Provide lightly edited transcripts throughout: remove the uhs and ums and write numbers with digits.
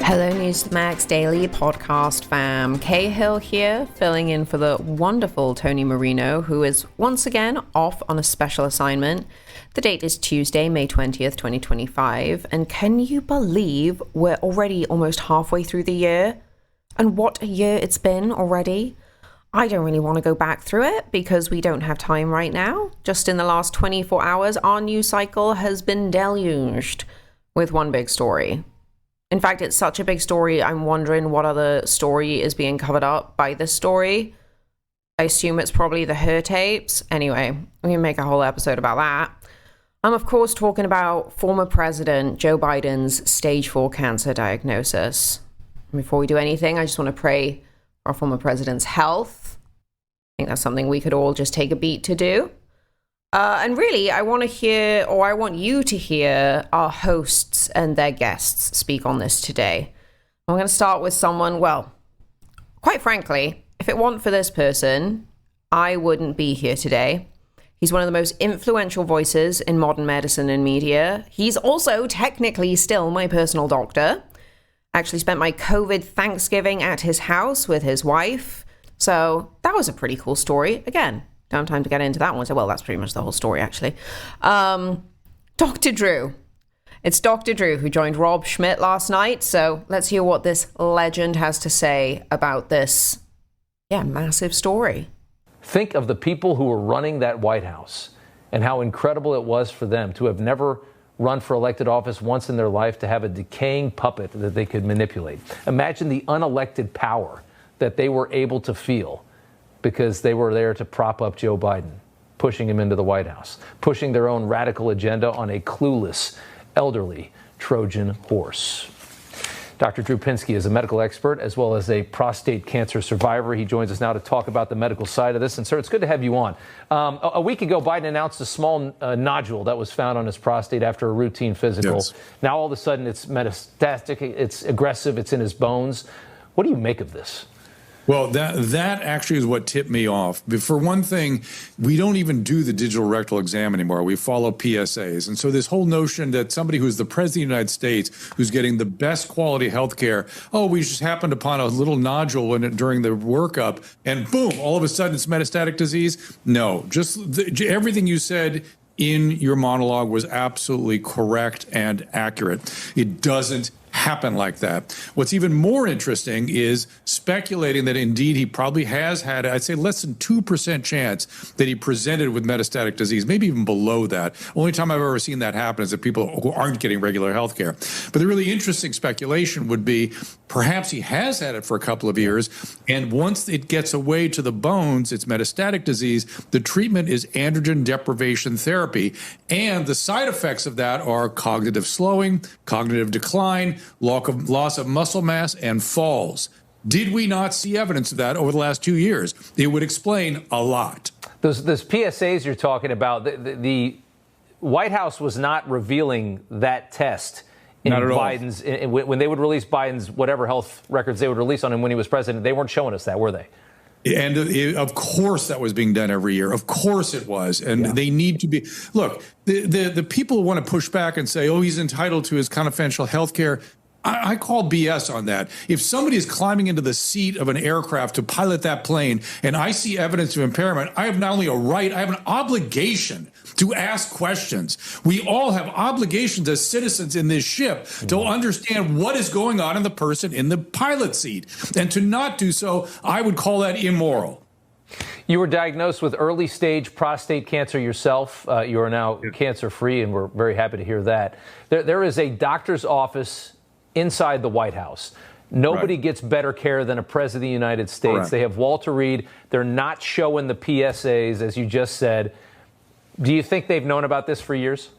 Hello, Newsmax Daily podcast fam. Cahill here, filling in for the wonderful Tony Marino, who is once again off on a special assignment. The date is Tuesday, May 20th, 2025. And can you believe we're already almost halfway through the year? And what a year it's been already. I don't really want to go back through it because we don't have time right now. Just in the last 24 hours, our news cycle has been deluged with one big story. In fact, it's such a big story, I'm wondering what other story is being covered up by this story. I assume it's probably the Her tapes. Anyway, we can make a whole episode about that. I'm, of course, talking about former President Joe Biden's stage 4 cancer diagnosis. Before we do anything, I just want to pray for our former president's health. I think that's something we could all just take a beat to do. And really, I want you to hear our hosts and their guests speak on this today. I'm going to start with someone, well, quite frankly, if it weren't for this person, I wouldn't be here today. He's one of the most influential voices in modern medicine and media. He's also technically still my personal doctor. I actually spent my COVID Thanksgiving at his house with his wife. So that was a pretty cool story. Again, don't have time to get into that one. So, well, that's pretty much the whole story, actually. Dr. Drew. It's Dr. Drew who joined Rob Schmitt last night. So let's hear what this legend has to say about this, massive story. Think of the people who were running that White House and how incredible it was for them to have never run for elected office once in their life, to have a decaying puppet that they could manipulate. Imagine the unelected power that they were able to feel because they were there to prop up Joe Biden, pushing him into the White House, pushing their own radical agenda on a clueless, elderly Trojan horse. Dr. Drew Pinsky is a medical expert as well as a prostate cancer survivor. He joins us now to talk about the medical side of this. And, sir, it's good to have you on. A week ago, Biden announced a small nodule that was found on his prostate after a routine physical. Yes. Now, all of a sudden, it's metastatic, it's aggressive, it's in his bones. What do you make of this? Well, that actually is what tipped me off. But for one thing, we don't even do the digital rectal exam anymore. We follow PSAs. And so this whole notion that somebody who's the president of the United States, who's getting the best quality health care, we just happened upon a little nodule during the workup, and boom, all of a sudden it's metastatic disease. No, just everything you said in your monologue was absolutely correct and accurate. It doesn't happen like that. What's even more interesting is speculating that indeed he probably has had, I'd say, less than 2% chance that he presented with metastatic disease, maybe even below that. Only time I've ever seen that happen is that people who aren't getting regular health care. But the really interesting speculation would be perhaps he has had it for a couple of years, and once it gets away to the bones, it's metastatic disease. The treatment is androgen deprivation therapy, and the side effects of that are cognitive slowing, cognitive decline, loss of muscle mass, and falls. Did we not see evidence of that over the last 2 years? It would explain a lot. Those PSAs you're talking about, the White House was not revealing that test in Biden's, when they would release Biden's whatever health records they would release on him when he was president. They weren't showing us that, were they? And of course that was being done every year. Of course it was. And they need to be. Look, the people who want to push back and say, he's entitled to his confidential health care. I call BS on that. If somebody is climbing into the seat of an aircraft to pilot that plane and I see evidence of impairment, I have not only a right, I have an obligation to ask questions. We all have obligations as citizens in this ship to understand what is going on in the person in the pilot seat. And to not do so, I would call that immoral. You were diagnosed with early stage prostate cancer yourself. You are now cancer free, and we're very happy to hear that. There is a doctor's office inside the White House. Nobody gets better care than a president of the United States. Correct. They have Walter Reed. They're not showing the PSAs, as you just said. Do you think they've known about this for years?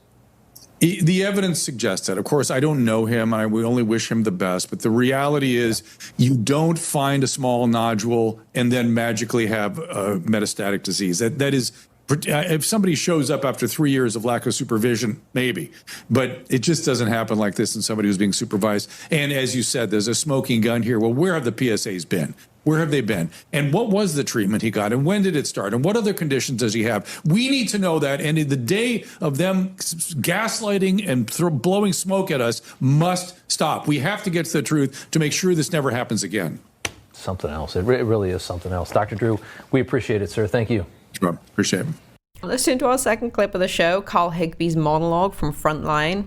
The evidence suggests that. Of course, I don't know him. We only wish him the best. But the reality is you don't find a small nodule and then magically have metastatic disease. That is If somebody shows up after 3 years of lack of supervision, maybe. But it just doesn't happen like this in somebody who's being supervised. And as you said, there's a smoking gun here. Well, where have the PSAs been? Where have they been? And what was the treatment he got? And when did it start? And what other conditions does he have? We need to know that. And in the day of them gaslighting and blowing smoke at us must stop. We have to get to the truth to make sure this never happens again. Something else. It really is something else. Dr. Drew, we appreciate it, sir. Thank you. Sure. Appreciate it. Listen to our second clip of the show, Carl Higbie's monologue from Frontline.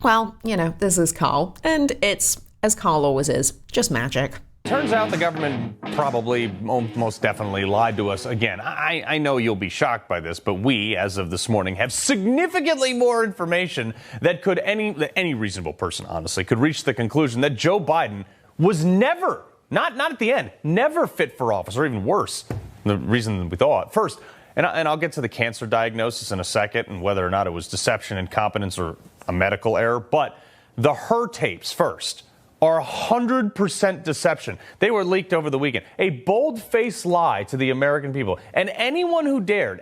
Well, you know, this is Carl, and it's, as Carl always is, just magic. Turns out the government probably most definitely lied to us again. I know you'll be shocked by this, but we, as of this morning, have significantly more information that could any reasonable person, honestly, could reach the conclusion that Joe Biden was never, not at the end, never fit for office, or even worse, the reason we thought. First, and I'll get to the cancer diagnosis in a second and whether or not it was deception, incompetence, or a medical error, but the Her tapes first are 100% deception. They were leaked over the weekend. A bold-faced lie to the American people. And anyone who dared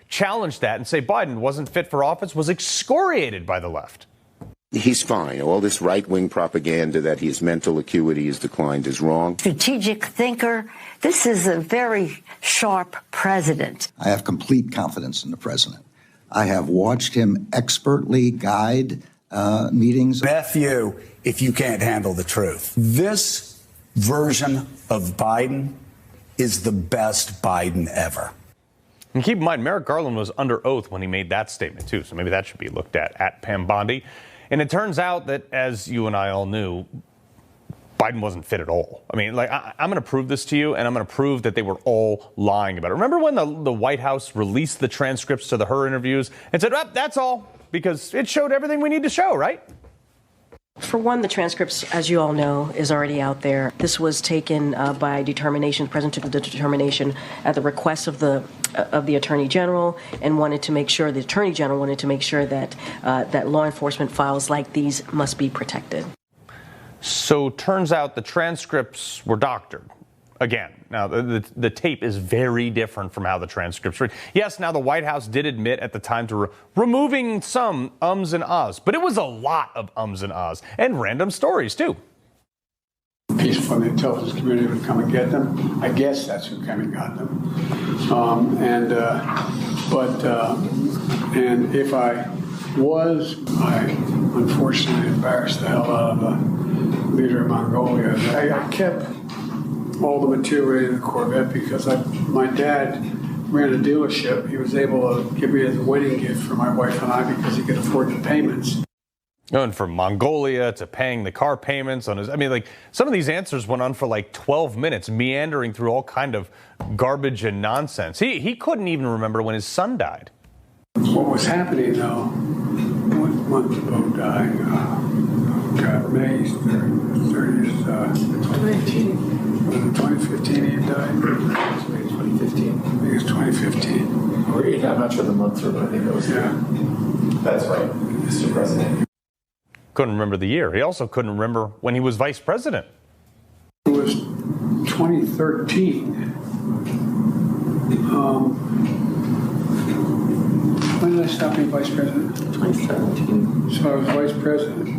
challenge that and say Biden wasn't fit for office was excoriated by the left. He's fine. All this right-wing propaganda that his mental acuity has declined is wrong. Strategic thinker. This is a very sharp president. I have complete confidence in the president. I have watched him expertly guide meetings. F you if you can't handle the truth. This version of Biden is the best Biden ever. And keep in mind, Merrick Garland was under oath when he made that statement, too, so maybe that should be looked at Pam Bondi. And it turns out that, as you and I all knew, Biden wasn't fit at all. I mean, like, I'm going to prove this to you, and I'm going to prove that they were all lying about it. Remember when the White House released the transcripts to the Her interviews and said, oh, that's all, because it showed everything we need to show, right? For one, the transcripts, as you all know, is already out there. This was taken by determination. The president took the determination at the request of the attorney general, and wanted to make sure the attorney general wanted to make sure that that law enforcement files like these must be protected. So turns out the transcripts were doctored. Again, now the tape is very different from how the transcripts read. Yes, now the White House did admit at the time to removing some ums and ahs, but it was a lot of ums and ahs and random stories too. Peaceful intelligence community would come and get them. I guess that's who came and got them. And if I was, I unfortunately embarrassed the hell out of the leader of Mongolia. I kept all the material in the Corvette because my dad ran a dealership. He was able to give me as a wedding gift for my wife and I because he could afford the payments. And from Mongolia to paying the car payments on his, I mean, like, some of these answers went on for like 12 minutes, meandering through all kind of garbage and nonsense. He couldn't even remember when his son died. What was happening, though, one month ago died, May 30th, 2018. Was it 2015 he died? 2015. I think it's 2015. I'm not sure the months are, but I think it was. Yeah. That's right, Mr. President. Couldn't remember the year. He also couldn't remember when he was vice president. It was 2013. When did I stop being vice president? 2017. So I was vice president.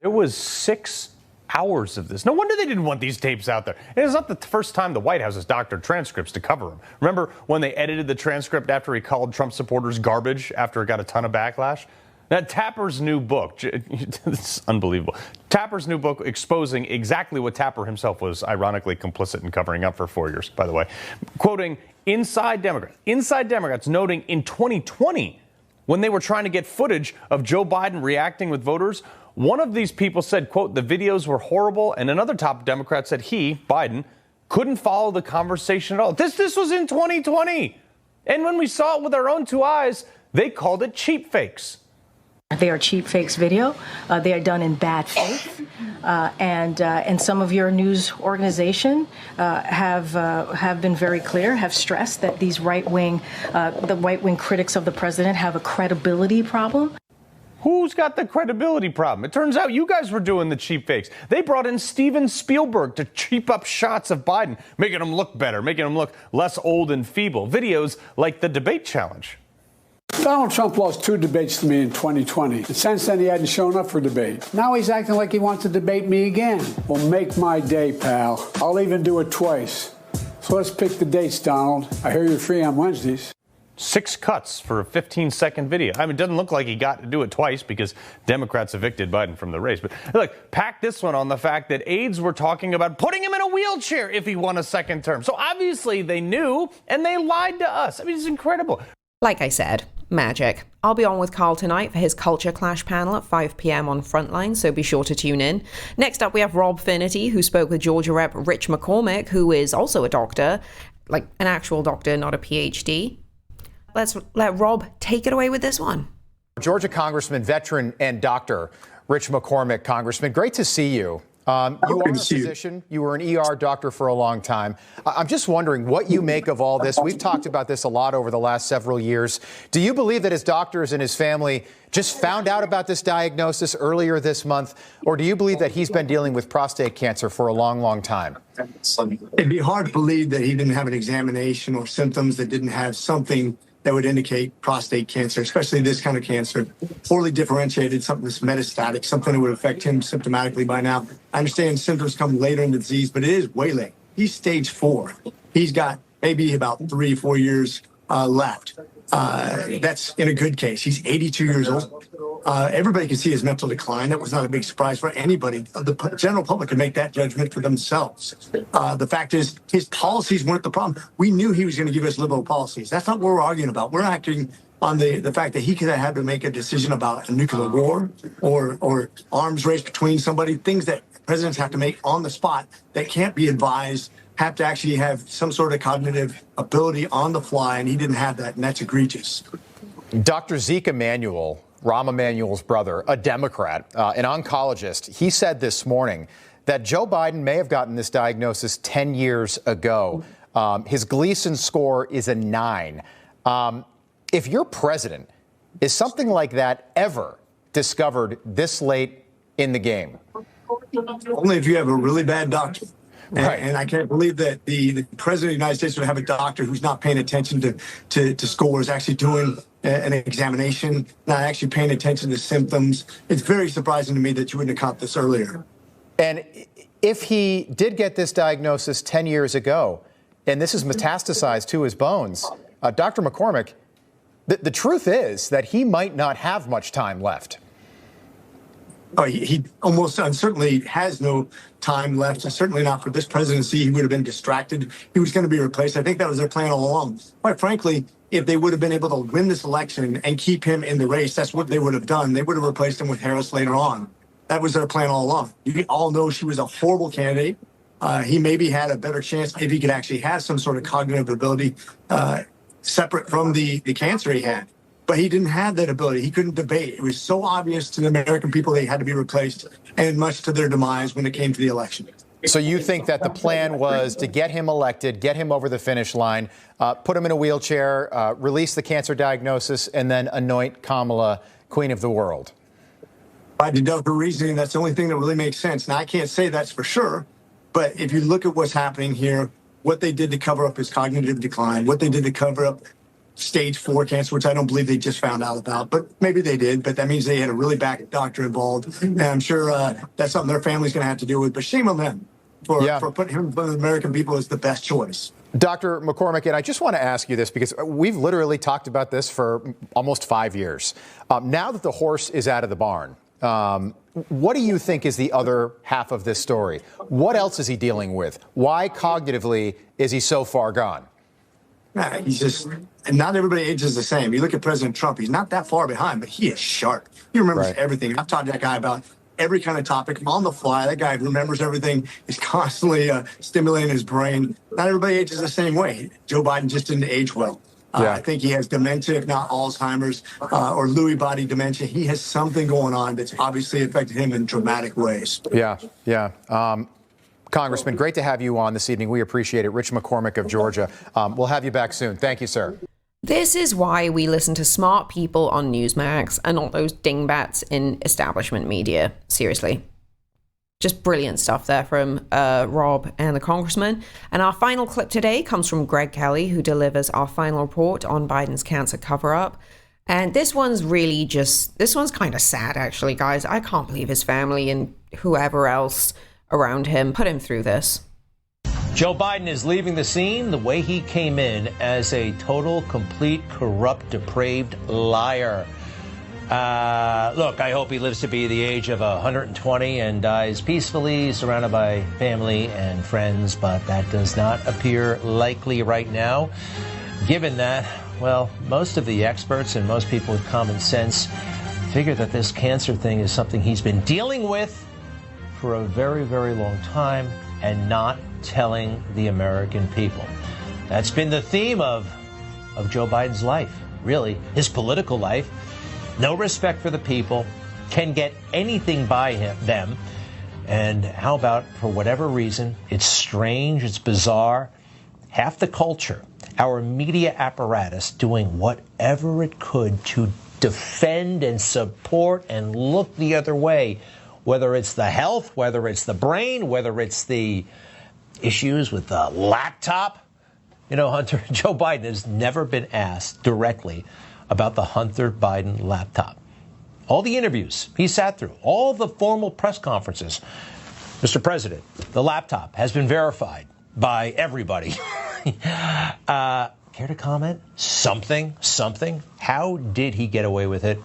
It was 6 hours of this. No wonder they didn't want these tapes out there. And it's not the first time the White House has doctored transcripts to cover him. Remember when they edited the transcript after he called Trump supporters garbage after it got a ton of backlash? Now, Tapper's new book, it's unbelievable. Tapper's new book exposing exactly what Tapper himself was ironically complicit in covering up for 4 years, by the way. Quoting Inside Democrats noting in 2020, when they were trying to get footage of Joe Biden reacting with voters, one of these people said, quote, the videos were horrible, and another top Democrat said he, Biden, couldn't follow the conversation at all. This was in 2020. And when we saw it with our own two eyes, they called it cheap fakes. They are cheap fakes video. They are done in bad faith, and some of your news organization have been very clear, have stressed that these the right wing critics of the president have a credibility problem. Who's got the credibility problem? It turns out you guys were doing the cheap fakes. They brought in Steven Spielberg to cheap up shots of Biden, making him look better, making him look less old and feeble. Videos like the debate challenge. Donald Trump lost 2 debates to me in 2020. And since then, he hadn't shown up for debate. Now he's acting like he wants to debate me again. Well, make my day, pal. I'll even do it twice. So let's pick the dates, Donald. I hear you're free on Wednesdays. 6 cuts for a 15-second video. I mean, it doesn't look like he got to do it twice because Democrats evicted Biden from the race. But look, pack this one on the fact that aides were talking about putting him in a wheelchair if he won a second term. So obviously they knew, and they lied to us. I mean, it's incredible. Like I said, magic. I'll be on with Carl tonight for his Culture Clash panel at 5 p.m. on Frontline, so be sure to tune in. Next up, we have Rob Finnerty, who spoke with Georgia Rep. Rich McCormick, who is also a doctor, like an actual doctor, not a PhD. Let's let Rob take it away with this one. Georgia Congressman, veteran, and doctor Rich McCormick. Congressman, great to see you. You are a physician. You were an ER doctor for a long time. I'm just wondering what you make of all this. We've talked about this a lot over the last several years. Do you believe that his doctors and his family just found out about this diagnosis earlier this month? Or do you believe that he's been dealing with prostate cancer for a long, long time? It'd be hard to believe that he didn't have an examination or symptoms that didn't have something that would indicate prostate cancer, especially this kind of cancer, poorly differentiated, something that's metastatic, something that would affect him symptomatically by now. I understand symptoms come later in the disease, but it is way late. He's stage 4. He's got maybe about 3-4 years left. That's in a good case. He's 82 years old. Everybody can see his mental decline. That was not a big surprise for anybody. The general public can make that judgment for themselves. The fact is, his policies weren't the problem. We knew he was going to give us liberal policies. That's not what we're arguing about. We're acting on the fact that he could have had to make a decision about a nuclear war or arms race between somebody, things that presidents have to make on the spot that can't be advised, have to actually have some sort of cognitive ability on the fly, and he didn't have that, and that's egregious. Dr. Zeke Emanuel, Rahm Emanuel's brother, a Democrat, an oncologist, he said this morning that Joe Biden may have gotten this diagnosis 10 years ago. His Gleason score is a 9. If you're president, is something like that ever discovered this late in the game? Only if you have a really bad doctor. Right. And I can't believe that the president of the United States would have a doctor who's not paying attention to scores, actually doing an examination, not actually paying attention to symptoms. It's very surprising to me that you wouldn't have caught this earlier. And if he did get this diagnosis 10 years ago, and this is metastasized to his bones, Dr. McCormick, the truth is that he might not have much time left. Oh, he almost certainly has no time left, and certainly not for this presidency. He would have been distracted. He was going to be replaced. I think that was their plan all along. Quite frankly, if they would have been able to win this election and keep him in the race, that's what they would have done. They would have replaced him with Harris later on. That was their plan all along. You all know she was a horrible candidate. He maybe had a better chance if he could actually have some sort of cognitive ability separate from the cancer he had. But he didn't have that ability. He couldn't debate. It was so obvious to the American people they had to be replaced, and much to their demise when it came to the election. So you think that the plan was to get him elected, get him over the finish line, put him in a wheelchair, release the cancer diagnosis, and then anoint Kamala queen of the world? By deductive reasoning, that's the only thing that really makes sense. Now, I can't say that's for sure, but if you look at what's happening here, what they did to cover up his cognitive decline, what they did to cover up stage 4 cancer, which I don't believe they just found out about, but maybe they did. But that means they had a really bad doctor involved. And I'm sure that's something their family's going to have to deal with. But shame on them for putting him in front of the American people as the best choice. Dr. McCormick, and I just want to ask you this because we've literally talked about this for almost 5 years. Now that the horse is out of the barn, what do you think is the other half of this story? What else is he dealing with? Why cognitively is he so far gone? He's just, and not everybody ages the same. You look at President Trump, he's not that far behind, but he is sharp. He remembers everything. I've talked to that guy about every kind of topic on the fly. That guy remembers everything. He's constantly stimulating his brain. Not everybody ages the same way. Joe Biden just didn't age well. I think he has dementia, if not Alzheimer's or Lewy body dementia. He has something going on that's obviously affected him in dramatic ways. Congressman, great to have you on this evening. We appreciate it. Rich McCormick of Georgia. We'll have you back soon. Thank you, sir. This is why we listen to smart people on Newsmax and not those dingbats in establishment media. Seriously. Just brilliant stuff there from Rob and the congressman. And our final clip today comes from Greg Kelly, who delivers our final report on Biden's cancer cover-up. And this one's kind of sad, actually, guys. I can't believe his family and whoever else around him put him through this. Joe Biden is leaving the scene the way he came in, as a total, complete, corrupt, depraved liar. Look, I hope he lives to be the age of 120 and dies peacefully, surrounded by family and friends, but that does not appear likely right now. Given that, well, most of the experts and most people with common sense figure that this cancer thing is something he's been dealing with for a very, very long time and not telling the American people. That's been the theme of Joe Biden's life, really, his political life. No respect for the people, can get anything by them. And how about, for whatever reason, it's strange, it's bizarre, half the culture, our media apparatus, doing whatever it could to defend and support and look the other way, whether it's the health, whether it's the brain, whether it's the issues with the laptop. You know, Hunter, Joe Biden has never been asked directly about the Hunter Biden laptop. All the interviews he sat through, all the formal press conferences. Mr. President, the laptop has been verified by everybody. Care to comment? Something? How did he get away with it?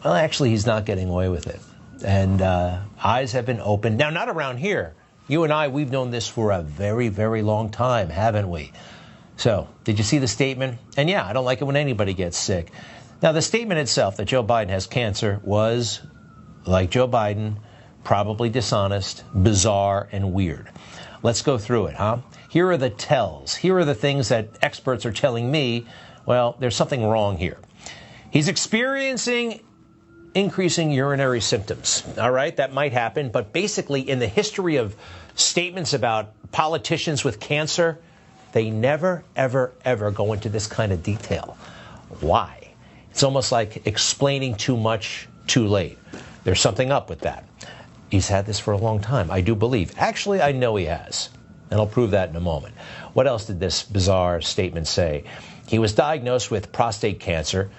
Well, actually, he's not getting away with it. And eyes have been opened. Now, not around here. You and I, we've known this for a very, very long time, haven't we? So, did you see the statement? And yeah, I don't like it when anybody gets sick. Now, the statement itself that Joe Biden has cancer was, like Joe Biden, probably dishonest, bizarre, and weird. Let's go through it, huh? Here are the tells. Here are the things that experts are telling me, well, there's something wrong here. He's experiencing increasing urinary symptoms. All right, that might happen. But basically, in the history of statements about politicians with cancer, they never, ever, ever go into this kind of detail. Why? It's almost like explaining too much too late. There's something up with that. He's had this for a long time, I do believe. Actually, I know he has, and I'll prove that in a moment. What else did this bizarre statement say? He was diagnosed with prostate cancer,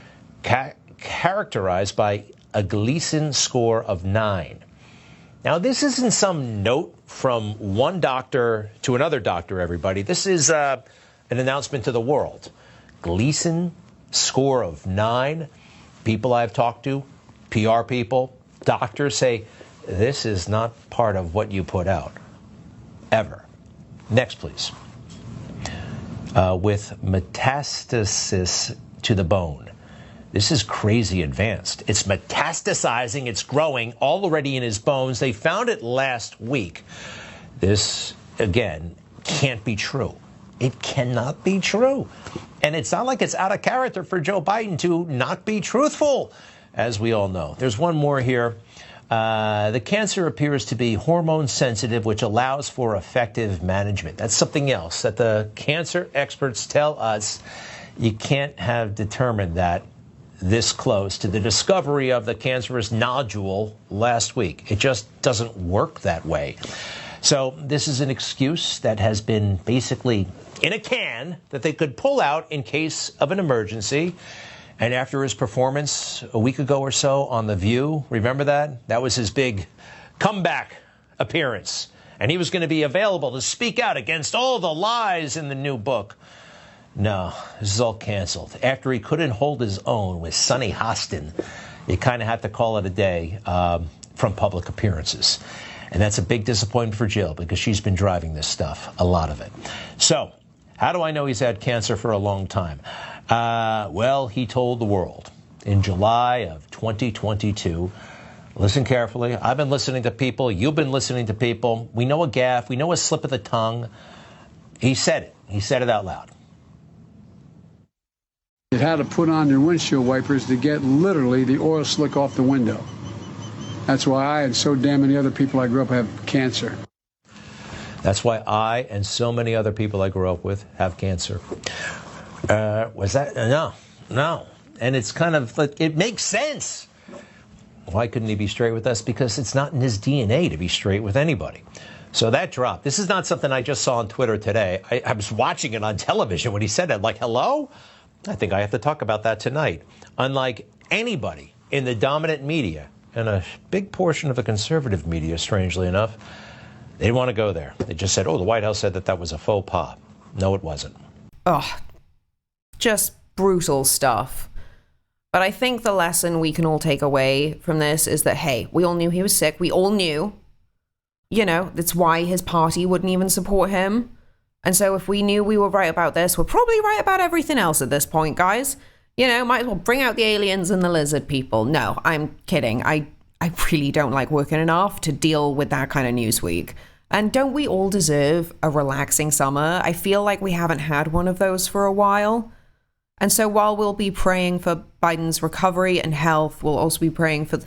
characterized by a Gleason score of 9. Now, this isn't some note from one doctor to another doctor, everybody. This is an announcement to the world. Gleason score of 9. People I've talked to, PR people, doctors say, this is not part of what you put out, ever. Next, please. With metastasis to the bone. This is crazy advanced. It's metastasizing, it's growing already in his bones. They found it last week. This, again, can't be true. It cannot be true. And it's not like it's out of character for Joe Biden to not be truthful, as we all know. There's one more here. The cancer appears to be hormone sensitive, which allows for effective management. That's something else that the cancer experts tell us. You can't have determined that this close to the discovery of the cancerous nodule last week. It just doesn't work that way. So this is an excuse that has been basically in a can that they could pull out in case of an emergency. And after his performance a week ago or so on The View, remember that? That was his big comeback appearance. And he was going to be available to speak out against all the lies in the new book. No, this is all canceled. After he couldn't hold his own with Sonny Hostin, you kind of have to call it a day from public appearances. And that's a big disappointment for Jill because she's been driving this stuff, a lot of it. So, how do I know he's had cancer for a long time? Well, he told the world in July of 2022. Listen carefully. I've been listening to people. You've been listening to people. We know a gaffe. We know a slip of the tongue. He said it. He said it out loud. It had to put on your windshield wipers to get literally the oil slick off the window. That's why I and so damn many other people I grew up have cancer. That's why I and so many other people I grew up with have cancer. Was that? No. And it's kind of like, it makes sense. Why couldn't he be straight with us? Because it's not in his DNA to be straight with anybody. So that dropped. This is not something I just saw on Twitter today. I was watching it on television when he said that. Like, hello? I think I have to talk about that tonight. Unlike anybody in the dominant media, and a big portion of the conservative media, strangely enough, they didn't want to go there. They just said, the White House said that was a faux pas. No, it wasn't. Oh, just brutal stuff. But I think the lesson we can all take away from this is that, hey, we all knew he was sick. We all knew. You know, that's why his party wouldn't even support him. And so if we knew we were right about this, we're probably right about everything else at this point, guys. You know, might as well bring out the aliens and the lizard people. No, I'm kidding. I really don't like working enough to deal with that kind of news week. And don't we all deserve a relaxing summer? I feel like we haven't had one of those for a while. And so while we'll be praying for Biden's recovery and health, we'll also be praying for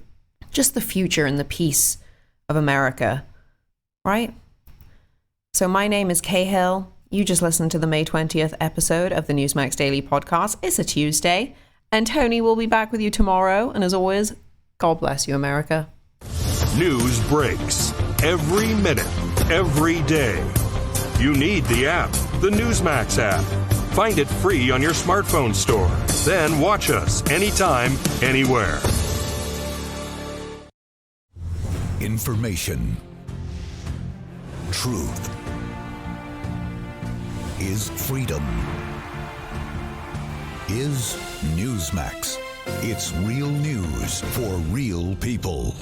just the future and the peace of America, right? So my name is Kay Hill. You just listened to the May 20th episode of the Newsmax Daily podcast. It's a Tuesday, and Tony will be back with you tomorrow. And as always, God bless you, America. News breaks every minute, every day. You need the app, the Newsmax app. Find it free on your smartphone store. Then watch us anytime, anywhere. Information. Truth is freedom. Is Newsmax. It's real news for real people.